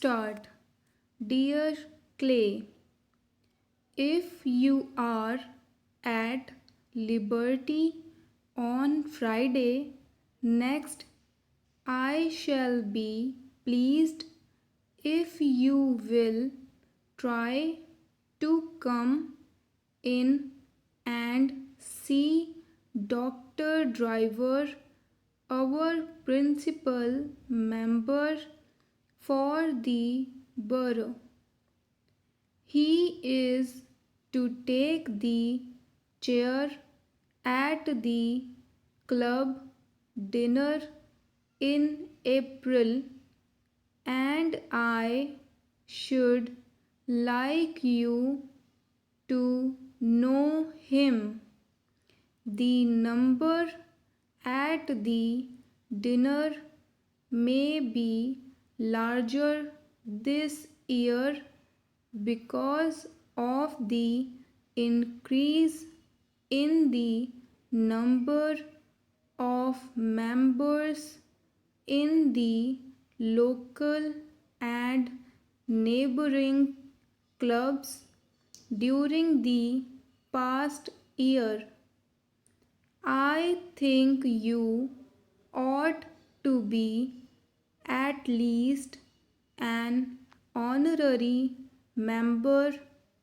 start. Dear Clay, if you are at liberty on Friday next, I shall be pleased if you will try to come in and see Dr. Driver, our principal member for the borough. He is to take the chair at the club dinner in April, and I should like you to know him. The number at the dinner may be larger this year because of the increase in the number of members in the local and neighboring clubs during the past year. I think you ought to be at least an honorary member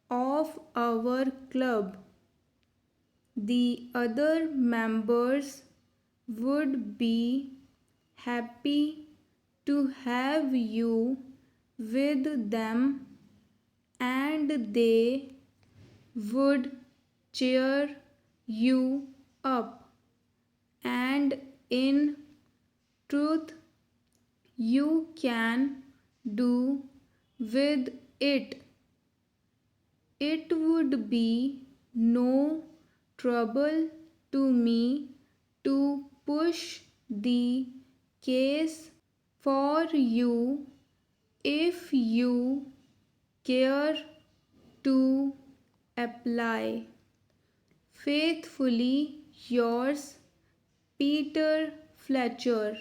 of our club. The other members would be happy to have you with them, and they would cheer you up. And in truth, you can do with it. It would be no trouble to me to push the case for you if you care to apply. Faithfully yours, Peter Fletcher.